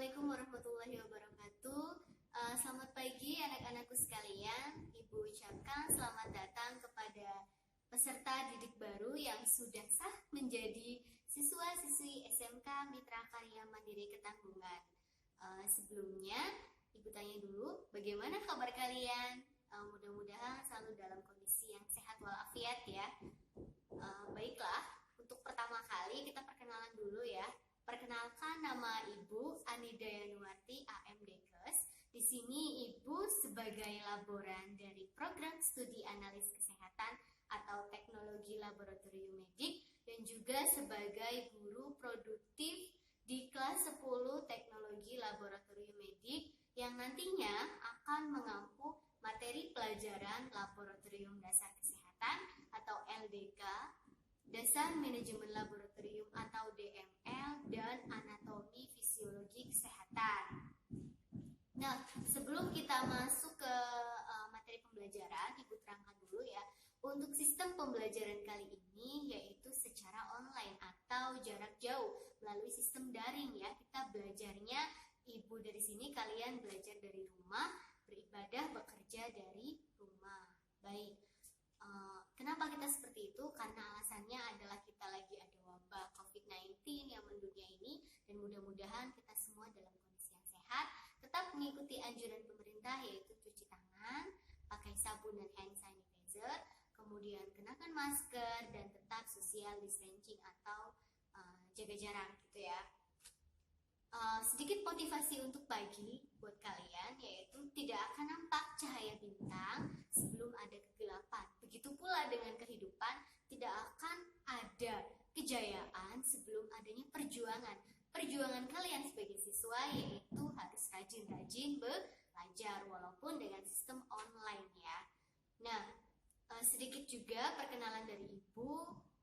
Assalamualaikum warahmatullahi wabarakatuh. Selamat pagi anak-anakku sekalian. Ibu ucapkan selamat datang kepada peserta didik baru yang sudah sah menjadi siswa-siswi SMK Mitra Karya Mandiri Ketanggungan. Sebelumnya, Ibu tanya dulu, bagaimana kabar kalian? Mudah-mudahan selalu dalam kondisi yang sehat walafiat ya. Baiklah, untuk pertama kali kita perkenalan dulu ya. Perkenalkan, nama Ibu Anida Yanuarti AMDkes. Di sini Ibu sebagai laboran dari program studi analis kesehatan atau teknologi laboratorium medik dan juga sebagai guru produktif di kelas 10 teknologi laboratorium medik yang nantinya akan mengampu materi pelajaran laboratorium dasar kesehatan atau LDK, dasar manajemen laboratorium atau DML, dan anatomi fisiologi kesehatan. Nah, sebelum kita masuk ke materi pembelajaran, Ibu terangkan dulu ya. Untuk sistem pembelajaran kali ini yaitu secara online atau jarak jauh melalui sistem daring ya. Kita belajarnya, Ibu dari sini, kalian belajar dari rumah, beribadah, bekerja dari rumah. Baik. Kenapa kita seperti itu? Karena alasannya adalah kita lagi ada wabah COVID-19 yang mendunia ini, dan mudah-mudahan kita semua dalam kondisi yang sehat, tetap mengikuti anjuran pemerintah yaitu cuci tangan, pakai sabun dan hand sanitizer, kemudian kenakan masker dan tetap social distancing atau jaga jarak gitu ya. Sedikit motivasi untuk pagi buat kalian, yaitu tidak akan nampak cahaya bintang sebelum ada kegelapan. Begitu pula dengan kehidupan, tidak akan ada kejayaan sebelum adanya perjuangan. Perjuangan kalian sebagai siswa yaitu harus rajin-rajin belajar walaupun dengan sistem online ya. Nah, sedikit juga perkenalan dari Ibu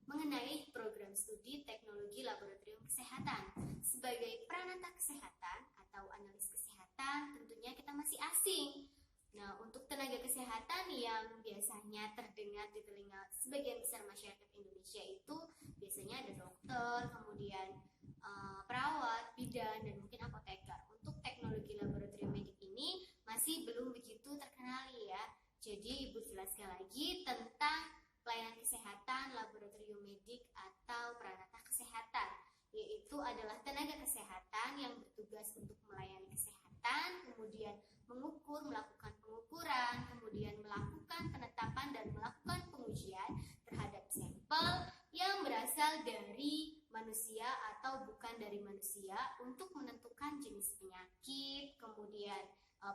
mengenai program studi teknologi laboratorium kesehatan. Sebagai peranata kesehatan atau analis kesehatan, tentunya kita masih asing. Nah, untuk tenaga kesehatan yang biasanya terdengar di telinga sebagian besar masyarakat Indonesia itu biasanya ada dokter, kemudian perawat, bidan, dan mungkin apoteker. Untuk teknologi laboratorium medik ini masih belum begitu terkenali ya. Jadi Ibu jelaskan lagi tentang pelayanan kesehatan laboratorium medik atau peranata kesehatan, yaitu adalah tenaga kesehatan yang bertugas untuk melayani kesehatan, kemudian mengukur, melakukan pengukuran, kemudian melakukan penetapan dan melakukan pengujian terhadap sampel yang berasal dari manusia atau bukan dari manusia untuk menentukan jenis penyakit, kemudian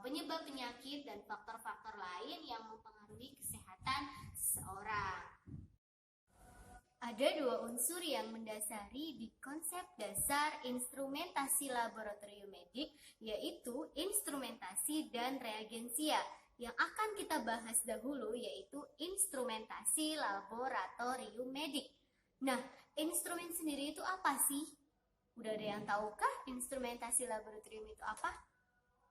penyebab penyakit dan faktor-faktor lain yang mempengaruhi kesehatan seseorang. Ada dua unsur yang mendasari di konsep dasar instrumentasi laboratorium medik, yaitu instrumentasi dan reagensia. Yang akan kita bahas dahulu yaitu instrumentasi laboratorium medik. Nah, instrumen sendiri itu apa sih? Udah ada yang tahukah instrumentasi laboratorium itu apa?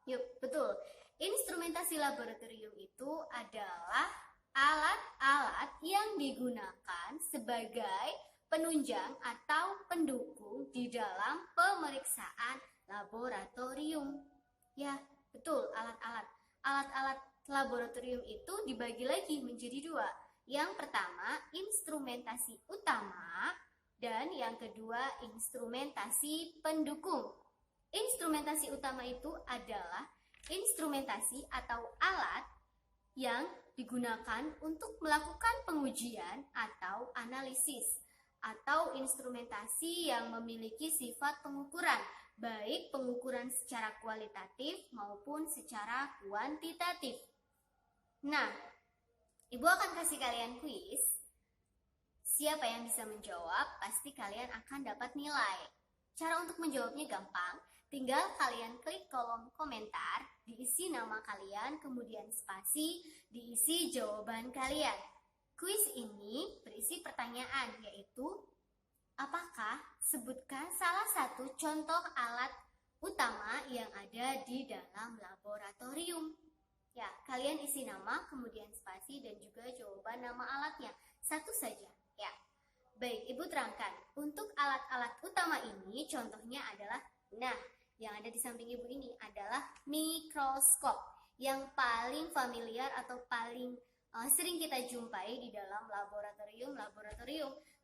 Yuk, betul. Instrumentasi laboratorium itu adalah alat-alat yang digunakan sebagai penunjang atau pendukung di dalam pemeriksaan laboratorium. Ya, betul, alat-alat. Alat-alat laboratorium itu dibagi lagi menjadi dua. Yang pertama, instrumentasi utama, dan yang kedua, instrumentasi pendukung. Instrumentasi utama itu adalah instrumentasi atau alat yang digunakan untuk melakukan pengujian atau analisis, atau instrumentasi yang memiliki sifat pengukuran, baik pengukuran secara kualitatif maupun secara kuantitatif. Nah, Ibu akan kasih kalian kuis. Siapa yang bisa menjawab, pasti kalian akan dapat nilai. Cara untuk menjawabnya gampang. Tinggal kalian klik kolom komentar, diisi nama kalian, kemudian spasi, diisi jawaban kalian. Kuis ini berisi pertanyaan, yaitu apakah, sebutkan salah satu contoh alat utama yang ada di dalam laboratorium. Ya, kalian isi nama, kemudian spasi, dan juga jawaban nama alatnya. Satu saja, ya. Baik, Ibu terangkan. Untuk alat-alat utama ini, contohnya adalah, nah, yang ada di samping ibu ini adalah mikroskop yang paling familiar atau paling sering kita jumpai di dalam laboratorium.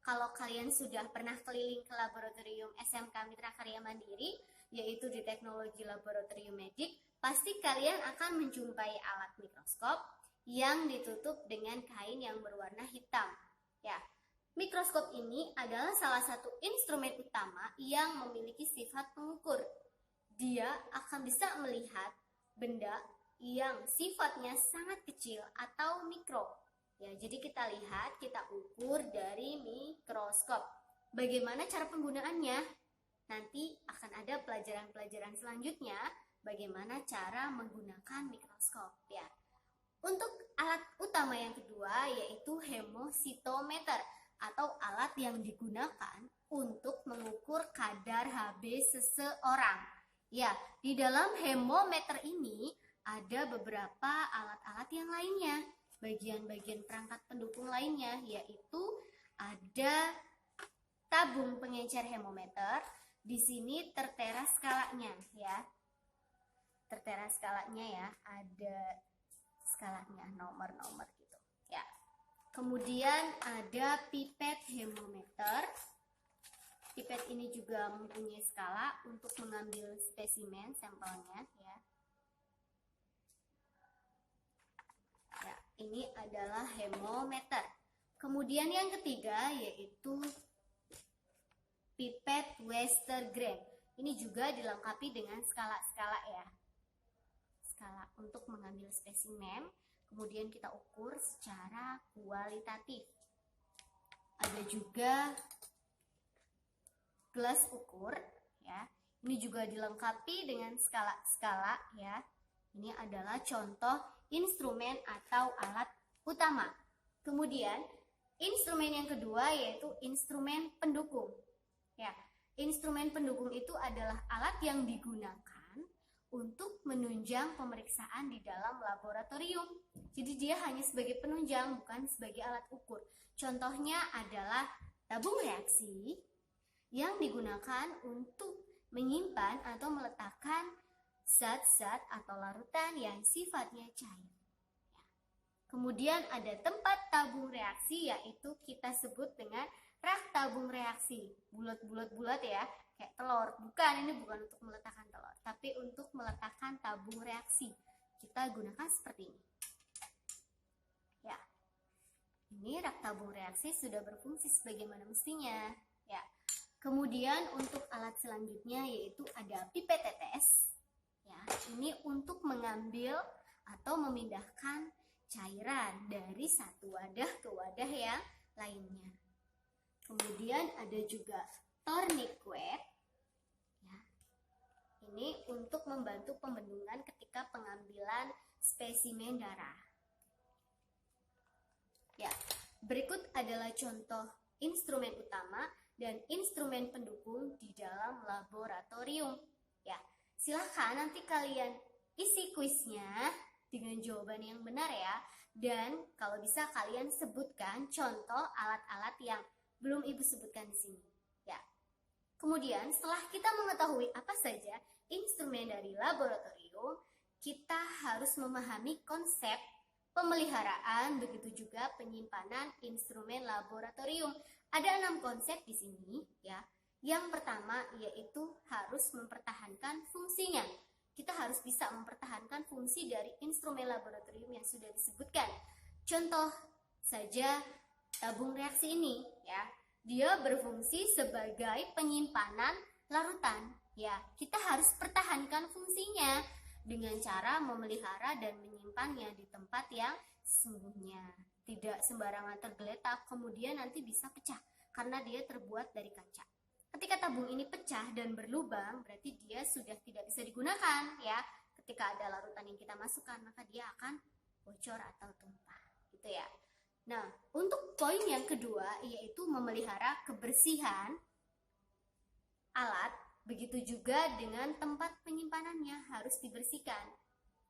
Kalau kalian sudah pernah keliling ke laboratorium SMK Mitra Karya Mandiri, yaitu di Teknologi Laboratorium Medik, pasti kalian akan menjumpai alat mikroskop yang ditutup dengan kain yang berwarna hitam. Ya, mikroskop ini adalah salah satu instrumen utama yang memiliki sifat pengukur. Dia akan bisa melihat benda yang sifatnya sangat kecil atau mikro. Ya, jadi kita lihat, kita ukur dari mikroskop. Bagaimana cara penggunaannya? Nanti akan ada pelajaran-pelajaran selanjutnya bagaimana cara menggunakan mikroskop ya. Untuk alat utama yang kedua yaitu hemositometer atau alat yang digunakan untuk mengukur kadar Hb seseorang. Ya, di dalam hemometer ini ada beberapa alat-alat yang lainnya, bagian-bagian perangkat pendukung lainnya, yaitu ada tabung pengencer hemometer. Di sini tertera skalanya ya. Tertera skalanya ya, ada skalanya nomor-nomor gitu ya. Kemudian ada pipet hemometer. Pipet ini juga mempunyai skala untuk mengambil spesimen sampelnya ya. Ya, ini adalah hemometer. Kemudian yang ketiga yaitu pipet Westergren. Ini juga dilengkapi dengan skala-skala ya. Skala untuk mengambil spesimen, kemudian kita ukur secara kualitatif. Ada juga gelas ukur ya. Ini juga dilengkapi dengan skala-skala ya. Ini adalah contoh instrumen atau alat utama. Kemudian instrumen yang kedua yaitu instrumen pendukung. Ya, instrumen pendukung itu adalah alat yang digunakan untuk menunjang pemeriksaan di dalam laboratorium. Jadi dia hanya sebagai penunjang, bukan sebagai alat ukur. Contohnya adalah tabung reaksi yang digunakan untuk menyimpan atau meletakkan zat-zat atau larutan yang sifatnya cair. Kemudian ada tempat tabung reaksi, yaitu kita sebut dengan rak tabung reaksi. Bulat-bulat ya, kayak telur. Bukan, ini bukan untuk meletakkan telur, tapi untuk meletakkan tabung reaksi. Kita gunakan seperti ini. Ya. Ini rak tabung reaksi sudah berfungsi sebagaimana mestinya. Ya. Kemudian untuk alat selanjutnya yaitu ada pipet tetes. Ya, ini untuk mengambil atau memindahkan cairan dari satu wadah ke wadah yang lainnya. Kemudian ada juga tourniquet. Ya. Ini untuk membantu pembendungan ketika pengambilan spesimen darah. Ya, berikut adalah contoh instrumen utama dan instrumen pendukung di dalam laboratorium. Ya, silahkan nanti kalian isi kuisnya dengan jawaban yang benar ya. Dan kalau bisa kalian sebutkan contoh alat-alat yang belum ibu sebutkan di sini. Ya. Kemudian setelah kita mengetahui apa saja instrumen dari laboratorium, kita harus memahami konsep pemeliharaan, begitu juga penyimpanan instrumen laboratorium. Ada 6 konsep di sini ya. Yang pertama yaitu harus mempertahankan fungsinya. Kita harus bisa mempertahankan fungsi dari instrumen laboratorium yang sudah disebutkan. Contoh saja tabung reaksi ini ya. Dia berfungsi sebagai penyimpanan larutan ya. Kita harus pertahankan fungsinya dengan cara memelihara dan menyimpannya di tempat yang sesungguhnya. Tidak sembarangan tergeletak kemudian nanti bisa pecah karena dia terbuat dari kaca. Ketika tabung ini pecah dan berlubang, berarti dia sudah tidak bisa digunakan ya. Ketika ada larutan yang kita masukkan, maka dia akan bocor atau tumpah, gitu ya. Nah, untuk poin yang kedua yaitu memelihara kebersihan alat, begitu juga dengan tempat penyimpanannya harus dibersihkan.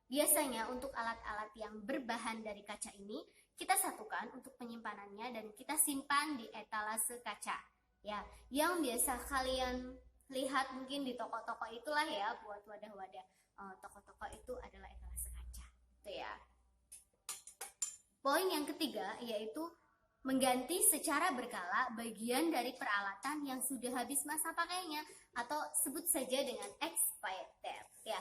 Biasanya untuk alat-alat yang berbahan dari kaca ini kita satukan untuk penyimpanannya dan kita simpan di etalase kaca. Ya, yang biasa kalian lihat mungkin di toko-toko itulah ya, buat wadah-wadah toko-toko itu adalah etalase kaca gitu ya. Poin yang ketiga yaitu mengganti secara berkala bagian dari peralatan yang sudah habis masa pakainya atau sebut saja dengan expired date ya.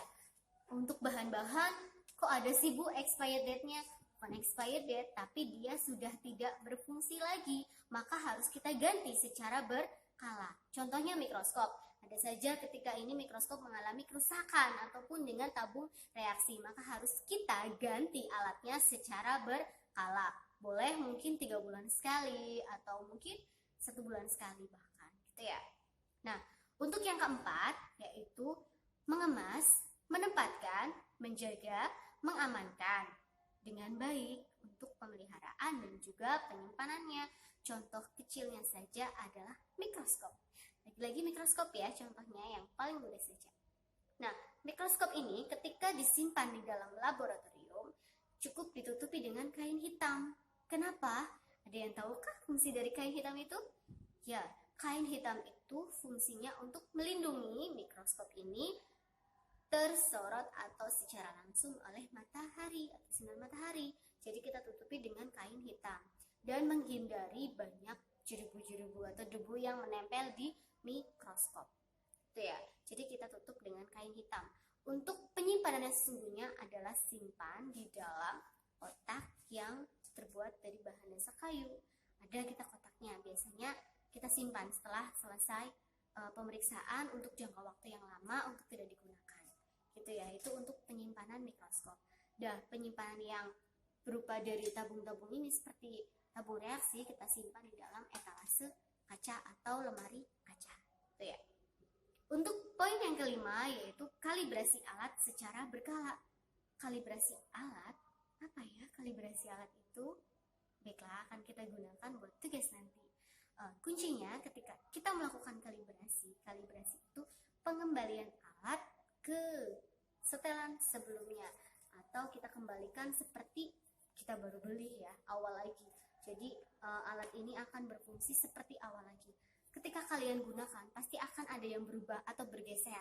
Untuk bahan-bahan kok ada sih Bu expired date-nya? Bukan expired date, tapi dia sudah tidak berfungsi lagi, maka harus kita ganti secara berkala. Contohnya mikroskop. Ada saja ketika ini mikroskop mengalami kerusakan ataupun dengan tabung reaksi, maka harus kita ganti alatnya secara berkala. Boleh mungkin 3 bulan sekali atau mungkin 1 bulan sekali bahkan gitu ya. Nah, untuk yang keempat yaitu mengemas, menempatkan, menjaga, mengamankan dengan baik untuk pemeliharaan dan juga penyimpanannya. Contoh kecilnya saja adalah mikroskop. Lagi-lagi mikroskop ya, contohnya yang paling mudah saja. Nah, mikroskop ini ketika disimpan di dalam laboratorium cukup ditutupi dengan kain hitam. Kenapa? Ada yang tahukah fungsi dari kain hitam itu? Ya, kain hitam itu fungsinya untuk melindungi mikroskop ini tersorot atau secara langsung oleh matahari atau sinar matahari. Jadi kita tutupi dengan kain hitam dan menghindari banyak jerubu-jerubu atau debu yang menempel di mikroskop. Itu ya. Jadi kita tutup dengan kain hitam. Untuk penyimpanan yang sesungguhnya adalah simpan di dalam kotak yang terbuat dari bahan dasar kayu. Ada kita kotaknya. Biasanya kita simpan setelah selesai pemeriksaan untuk jangka waktu yang lama untuk tidak digunakan. Gitu ya, itu untuk penyimpanan mikroskop. Dan penyimpanan yang berupa dari tabung-tabung ini seperti tabung reaksi kita simpan di dalam etalase kaca atau lemari kaca. Gitu ya. Untuk poin yang kelima yaitu kalibrasi alat secara berkala. Kalibrasi alat, apa ya kalibrasi alat itu? Baiklah, akan kita gunakan buat tugas nanti. Kuncinya ketika kita melakukan kalibrasi itu pengembalian alat ke setelan sebelumnya atau kita kembalikan seperti kita baru beli ya, awal lagi. Jadi alat ini akan berfungsi seperti awal lagi. Ketika kalian gunakan pasti akan ada yang berubah atau bergeser.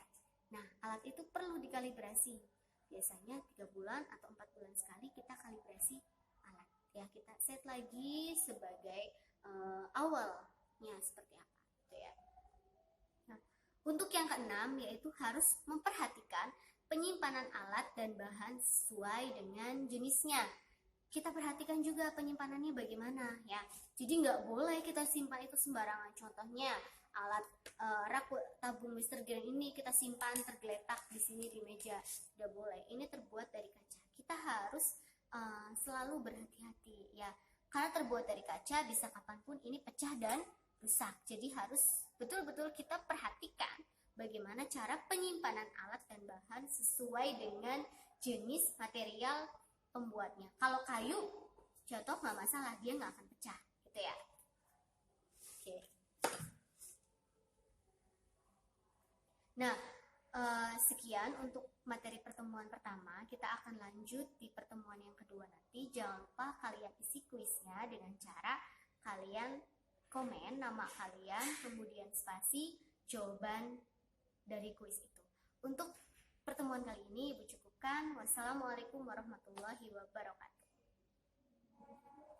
Nah, alat itu perlu dikalibrasi. Biasanya 3 bulan atau 4 bulan sekali kita kalibrasi alat. Ya, kita set lagi sebagai awalnya seperti apa gitu ya. Nah, untuk yang keenam yaitu harus memperhatikan penyimpanan alat dan bahan sesuai dengan jenisnya. Kita perhatikan juga penyimpanannya bagaimana ya. Jadi nggak boleh kita simpan itu sembarangan. Contohnya alat rak tabung Mr. Green ini kita simpan tergeletak di sini di meja. Nggak boleh. Ini terbuat dari kaca. Kita harus selalu berhati-hati ya. Karena terbuat dari kaca bisa kapanpun ini pecah dan rusak. Jadi harus betul-betul kita perhatikan bagaimana cara penyimpanan alat dan bahan sesuai dengan jenis material pembuatnya. Kalau kayu jatuh nggak masalah, dia nggak akan pecah gitu ya. Oke. Nah, sekian untuk materi pertemuan pertama. Kita akan lanjut di pertemuan yang kedua nanti. Jangan lupa kalian isi kuisnya dengan cara kalian komen nama kalian, kemudian spasi jawaban dari kuis itu. Untuk pertemuan kali ini Ibu cukupkan. Wassalamualaikum warahmatullahi wabarakatuh.